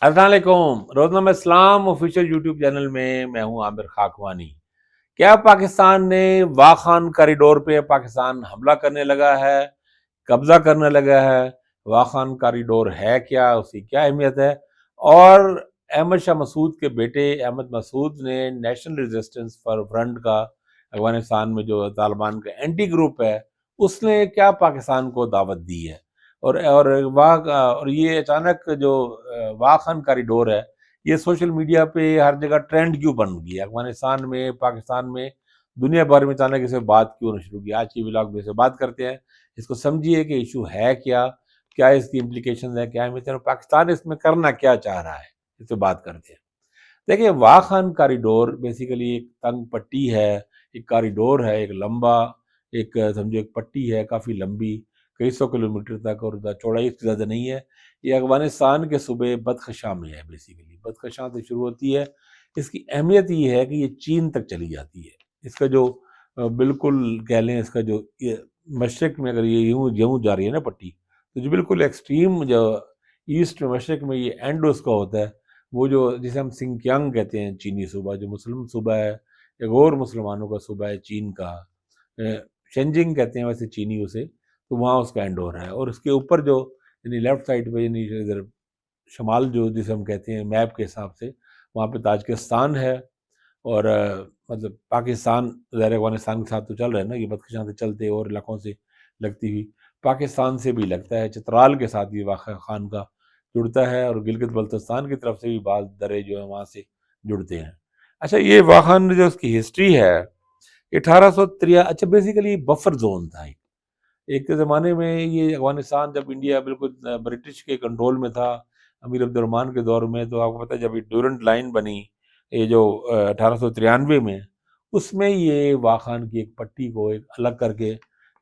السلام علیکم، روزنامہ اسلام آفیشیل یوٹیوب چینل میں میں ہوں عامر خاکوانی۔ کیا پاکستان نے واخان کاریڈور پہ پاکستان حملہ کرنے لگا ہے، قبضہ کرنے لگا ہے؟ واخان کاریڈور ہے کیا، اس کی کیا اہمیت ہے؟ اور احمد شاہ مسعود کے بیٹے احمد مسعود نے نیشنل ریزسٹنس فرنٹ کا، افغانستان میں جو طالبان کا اینٹی گروپ ہے، اس نے کیا پاکستان کو دعوت دی ہے؟ اور یہ اچانک جو واخان کاریڈور ہے، یہ سوشل میڈیا پہ ہر جگہ ٹرینڈ کیوں بن گئی؟ افغانستان میں، پاکستان میں، دنیا بھر میں اچانک اسے بات کیوں نہ شروع کی؟ آج کی ولاگ میں اسے بات کرتے ہیں، اس کو سمجھیے کہ ایشو ہے کیا، کیا اس کی امپلیکیشنز ہیں، کیا اہمیت ہے، اور پاکستان اس میں کرنا کیا چاہ رہا ہے، اس پہ بات کرتے ہیں۔ دیکھیں، واخان کاریڈور بیسیکلی ایک تنگ پٹی ہے، ایک کاریڈور ہے، ایک لمبا، ایک سمجھو ایک پٹی ہے کافی لمبی، کئی سو کلومیٹر تک، اور چوڑائی اس کی زیادہ نہیں ہے۔ یہ افغانستان کے صوبے بدخشاں میں ہے، بیسیکلی بدخشاں سے شروع ہوتی ہے۔ اس کی اہمیت یہ ہے کہ یہ چین تک چلی جاتی ہے۔ اس کا جو بالکل کہہ لیں، اس کا جو یہ مشرق میں اگر یہ یوں یوں جا رہی ہے نا پٹی، تو جو بالکل ایکسٹریم جو ایسٹ مشرق میں یہ اینڈ اس کا ہوتا ہے، وہ جو جسے ہم سنکیانگ کہتے ہیں، چینی صوبہ، جو مسلم صوبہ ہے، ایک اور مسلمانوں کا صوبہ ہے چین کا، شینجنگ کہتے ہیں ویسے چینی اسے، تو وہاں اس کا اینڈ ہو رہا ہے۔ اور اس کے اوپر جو یعنی لیفٹ سائڈ پہ، یعنی ادھر شمال جو جسے ہم کہتے ہیں میپ کے حساب سے، وہاں پہ تاجکستان ہے، اور مطلب پاکستان ظاہر افغانستان کے ساتھ تو چل رہا ہے نا، یہ بدخشاں سے چلتے اور علاقوں سے لگتی ہوئی پاکستان سے بھی لگتا ہے، چترال کے ساتھ یہ واقع خان کا جڑتا ہے، اور گلگت بلتستان کی طرف سے بھی بعض درے جو ہیں وہاں سے جڑتے ہیں۔ اچھا، یہ واخان جو اس کی ہسٹری ہے، 1803، اچھا بیسیکلی بفر زون تھا۔ ایک زمانے میں یہ افغانستان، جب انڈیا بالکل برٹش کے کنٹرول میں تھا امیر عبد الرحمن کے دور میں، تو آپ کو پتہ ہے جب یہ ڈیورنٹ لائن بنی، یہ جو 1893 میں، اس میں یہ واخان کی ایک پٹی کو ایک الگ کر کے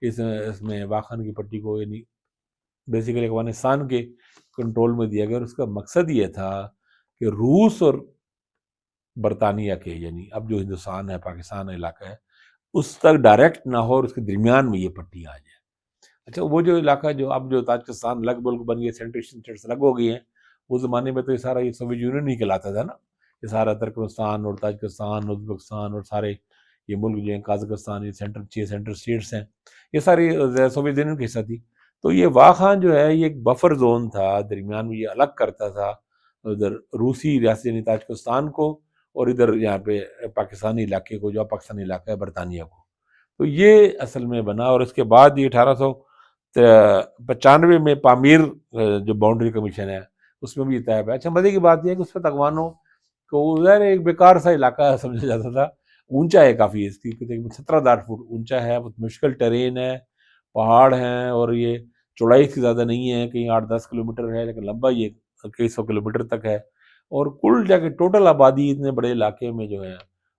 اس میں واخان کی پٹی کو یعنی بیسیکلی افغانستان کے کنٹرول میں دیا گیا، اور اس کا مقصد یہ تھا کہ روس اور برطانیہ کے، یعنی اب جو ہندوستان ہے، پاکستان علاقہ ہے، اس تک ڈائریکٹ نہ ہو، اور اس کے درمیان میں یہ پٹی آ جائے۔ اچھا، وہ جو علاقہ جو اب جو تاجکستان لگ بلگ بن گئے، سینٹرل اسٹیٹس الگ ہو گئی ہیں، اس زمانے میں تو یہ سارا یہ سوویت یونین ہی کہلاتا تھا نا، یہ سارا ترکمستان اور تاجکستان، ازبکستان اور سارے یہ ملک جو ہیں، قازقستان، یہ سینٹرل اسٹیٹس ہیں، یہ ساری سوویت یونین کی حصہ تھی۔ تو یہ واخان جو ہے، یہ ایک بفر زون تھا، درمیان میں یہ الگ کرتا تھا ادھر روسی ریاست یعنی تاجکستان کو، اور ادھر یہاں پہ پاکستانی علاقے کو، جو اب پاکستانی علاقہ ہے، برطانیہ کو۔ تو یہ اصل میں بنا، اور اس کے بعد یہ 1895 میں پامیر جو باؤنڈری کمیشن ہے، اس میں بھی یہ طے ہے۔ اچھا، مزے کی بات یہ ہے کہ اس وقت افغانوں کو ظاہر ایک بیکار سا علاقہ سمجھا جاتا تھا، اونچا ہے کافی، اس کی 17,000 فٹ اونچا ہے، بہت مشکل ٹرین ہے، پہاڑ ہیں، اور یہ چوڑائی اس کی زیادہ نہیں ہے، کہیں 8-10 کلومیٹر ہے، لیکن لمبا یہ کئی سو کلومیٹر تک ہے۔ اور کل جا کے ٹوٹل آبادی اتنے بڑے علاقے میں جو ہے،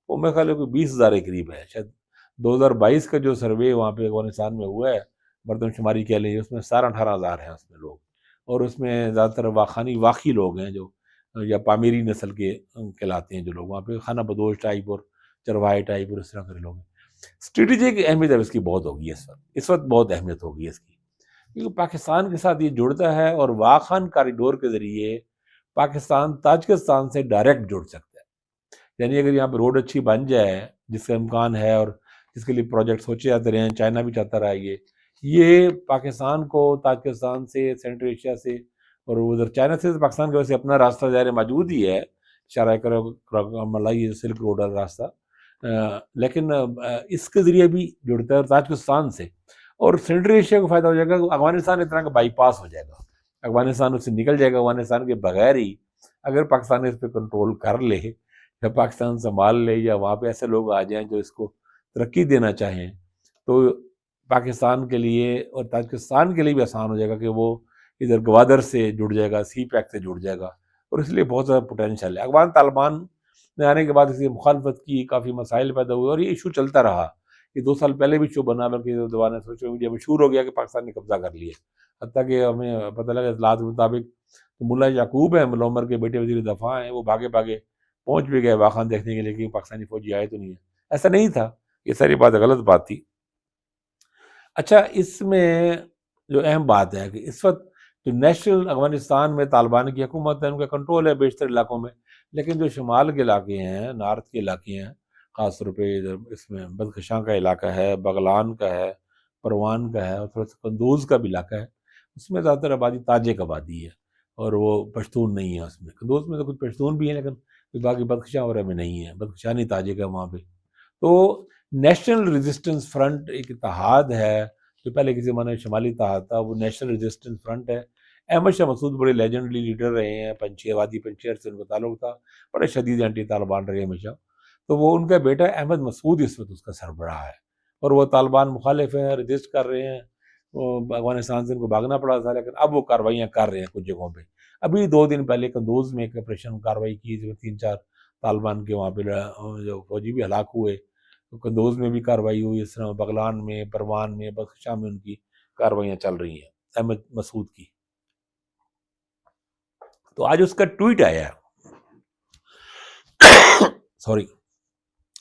وہ میرے خیال ہے کوئی 20,000 کے قریب ہے شاید۔ 2022 کا جو سروے وہاں پہ افغانستان میں ہوا ہے، مردم شماری کہہ لیں، اس میں 17-18 ہزار ہیں اس میں لوگ، اور اس میں زیادہ تر واقعی لوگ ہیں، جو یا پامیری نسل کے کہلاتے ہیں، جو لوگ وہاں پہ خانہ بدوش ٹائپ اور چرواہے ٹائپ اور اس طرح کے لوگ ہیں۔ اسٹریٹجک اہمیت اب اس کی بہت ہوگی، اس وقت بہت اہمیت ہوگی اس کی، کیونکہ پاکستان کے ساتھ یہ جڑتا ہے، اور واخان کاریڈور کے ذریعے پاکستان تاجکستان سے ڈائریکٹ جڑ سکتا ہے۔ یعنی اگر یہاں پہ روڈ اچھی بن جائے، جس کا امکان ہے، اور جس کے لیے پروجیکٹ سوچے جاتے رہے ہیں، چائنا بھی چاہتا رہا یہ پاکستان کو تاجکستان سے، سینٹرل ایشیا سے، اور ادھر چائنا سے تو پاکستان کے ویسے اپنا راستہ ظاہر موجود ہی ہے، شاہراہ ملائی سلک روڈ والا راستہ، لیکن اس کے ذریعے بھی جڑتا ہے تاجکستان سے، اور سینٹرل ایشیا کو فائدہ ہو جائے گا۔ افغانستان اس طرح کا بائی پاس ہو جائے گا، افغانستان اس سے نکل جائے گا، افغانستان کے بغیر ہی اگر پاکستان اس پہ کنٹرول کر لے، یا پاکستان سنبھال لے، یا وہاں پہ ایسے لوگ آ جائیں جو اس کو ترقی دینا چاہیں، تو پاکستان کے لیے اور تاجکستان کے لیے بھی آسان ہو جائے گا کہ وہ ادھر گوادر سے جڑ جائے گا، سی پیک سے جڑ جائے گا، اور اس لیے بہت زیادہ پوٹینشیل ہے۔ افغان طالبان نے آنے کے بعد اس کی مخالفت کی، کافی مسائل پیدا ہوئے، اور یہ ایشو چلتا رہا۔ یہ 2 سال پہلے بھی ایشو بنا، بلکہ دوبارہ سوشل میڈیا مشہور ہو گیا کہ پاکستان نے قبضہ کر لیا، حتیٰ کہ ہمیں پتہ لگا اطلاعات کے مطابق ملا یعقوب ہیں، ملا عمر کے بیٹے وزیر دفاع ہیں، وہ بھاگے پہنچ بھی گئے واخان دیکھنے کے لیے کہ پاکستانی فوجی آئے تو نہیں ہے۔ ایسا نہیں تھا، یہ ساری بات غلط بات تھی۔ اچھا، اس میں جو اہم بات ہے کہ اس وقت تو نیشنل افغانستان میں طالبان کی حکومت ہے، ان کا کنٹرول ہے بیشتر علاقوں میں، لیکن جو شمال کے علاقے ہیں، نارتھ کے علاقے ہیں، خاص طور پہ ادھر اس میں بدخشاں کا علاقہ ہے، بغلان کا ہے، پروان کا ہے، اور تھوڑا سا قندوز کا بھی علاقہ ہے، اس میں زیادہ تر آبادی تاجک آبادی ہے، اور وہ پشتون نہیں ہے اس میں۔ قندوز میں تو کچھ پشتون بھی ہیں، لیکن باقی بدخشاں وغیرہ میں نہیں ہے، بدخشانی تاجک ہے وہاں پہ۔ تو نیشنل ریزسٹنس فرنٹ ایک اتحاد ہے، جو پہلے کسی زمانے میں شمالی اتحاد تھا، وہ نیشنل ریزسٹنس فرنٹ ہے۔ احمد شاہ مسعود بڑے لیجنڈلی لیڈر رہے ہیں، وادی پنچیر سے ان کا تعلق تھا، بڑے شدید اینٹی طالبان رہے ہمیشہ۔ تو وہ ان کا بیٹا احمد مسعود اس وقت اس کا سربراہ ہے، اور وہ طالبان مخالف ہیں، رجسٹ کر رہے ہیں، وہ افغانستان سے ان کو بھاگنا پڑا تھا، لیکن اب وہ کارروائیاں کر رہے ہیں کچھ جگہوں پہ۔ ابھی 2 دن پہلے قندوز میں ایک آپریشن کارروائی کی، جو 3-4 طالبان کے وہاں پہ جو فوجی بھی ہلاک ہوئے، تو قندوز میں بھی کارروائی ہوئی، اس طرح بغلان میں، پروان میں، بدخشاں میں ان کی کارروائیاں چل رہی ہیں احمد مسعود کی۔ تو آج اس کا ٹویٹ آیا ہے، سوری،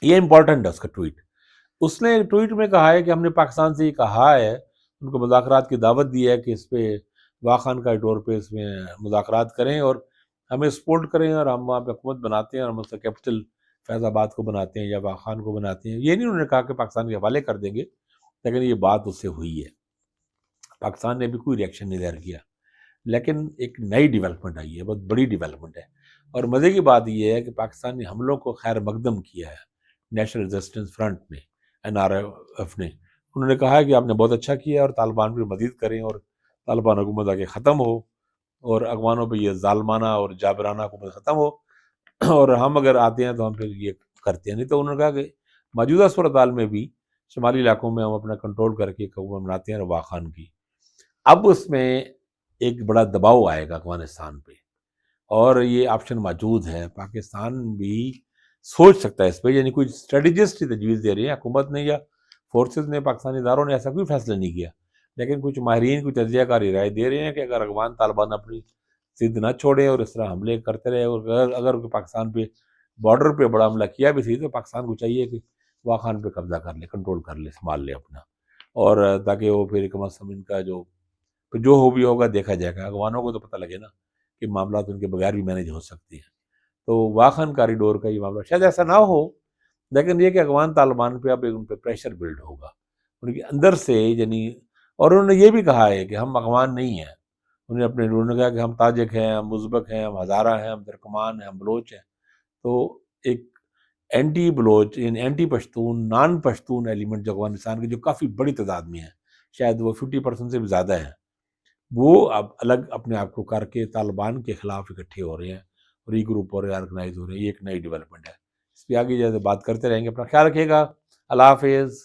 یہ امپورٹنٹ ہے اس کا ٹویٹ۔ اس نے ٹویٹ میں کہا ہے کہ ہم نے پاکستان سے یہ کہا ہے، ان کو مذاکرات کی دعوت دی ہے کہ اس پہ واخان کاریڈور پہ اس میں مذاکرات کریں اور ہمیں سپورٹ کریں، اور ہم وہاں پہ حکومت بناتے ہیں، اور ہم اس کا کیپٹل فیض آباد کو بناتے ہیں یا واخان کو بناتے ہیں۔ یہ نہیں انہوں نے کہا کہ پاکستان کے حوالے کر دیں گے، لیکن یہ بات اس سے ہوئی ہے۔ پاکستان نے بھی کوئی ریئیکشن نہیں ظاہر کیا، لیکن ایک نئی ڈیولپمنٹ آئی ہے، بہت بڑی ڈیولپمنٹ ہے، اور مزے کی بات یہ ہے کہ پاکستانی حملوں کو خیر مقدم کیا ہے نیشنل ریزسٹنس فرنٹ نے، NRF نے۔ انہوں نے کہا ہے کہ آپ نے بہت اچھا کیا، اور طالبان پہ مزید کریں، اور طالبان حکومت آگے ختم ہو، اور افغانوں پہ یہ ظالمانہ اور جابرانہ حکومت ختم ہو، اور ہم اگر آتے ہیں تو ہم پھر یہ کرتے ہیں۔ نہیں تو انہوں نے کہا کہ موجودہ صورتحال میں بھی شمالی علاقوں میں ہم اپنا کنٹرول کر کے ایک حکومت بناتے ہیں روا خان کی۔ اب اس میں ایک بڑا دباؤ آئے گا افغانستان پہ، اور یہ آپشن موجود ہے، پاکستان بھی سوچ سکتا ہے اس پہ، یعنی کوئی اسٹریٹجسٹ تجویز دے رہے ہیں حکومت نے یا فورسز نے، پاکستانی اداروں نے ایسا کوئی فیصلہ نہیں کیا، لیکن کچھ ماہرین کوئی تجزیہ کاری رائے دے رہے ہیں کہ اگر افغان طالبان اپنی ضد نہ چھوڑیں اور اس طرح حملے کرتے رہے، اور اگر پاکستان پہ بارڈر پہ بڑا حملہ کیا بھی تھی، تو پاکستان کو چاہیے کہ واخان پہ قبضہ کر لے، کنٹرول کر لے، سنبھال لے اپنا، اور تاکہ وہ پھر کم از کم ان کا جو ہو بھی ہوگا دیکھا جائے گا۔ افغانوں کو تو پتہ لگے نا کہ معاملات ان کے بغیر بھی مینیج ہو سکتے ہیں۔ تو واخان کاریڈور کا یہ معاملہ شاید ایسا نہ ہو، لیکن یہ کہ افغان طالبان پہ اب ان پہ پریشر بلڈ ہوگا ان کے اندر سے، یعنی، اور انہوں نے یہ بھی کہا ہے کہ ہم افغان نہیں ہیں، انہوں نے کہا کہ ہم تاجک ہیں، ہم ازبک ہیں، ہم ہزارہ ہیں، ہم ترکمان ہیں، ہم بلوچ ہیں۔ تو ایک اینٹی بلوچ، یعنی اینٹی پشتون، نان پشتون ایلیمنٹ جو افغانستان کے، جو کافی بڑی تعداد میں ہیں، شاید وہ 50% سے بھی زیادہ ہیں، وہ اب الگ اپنے آپ کو کر کے طالبان کے خلاف اکٹھے ہو رہے ہیں، اور یہ گروپ ہو رہے ہیں، آرگنائز ہو رہے ہیں۔ یہ ایک نئی ڈیولپمنٹ ہے، اس پہ آگے جیسے بات کرتے رہیں گے۔ اپنا خیال رکھیے گا، اللہ حافظ۔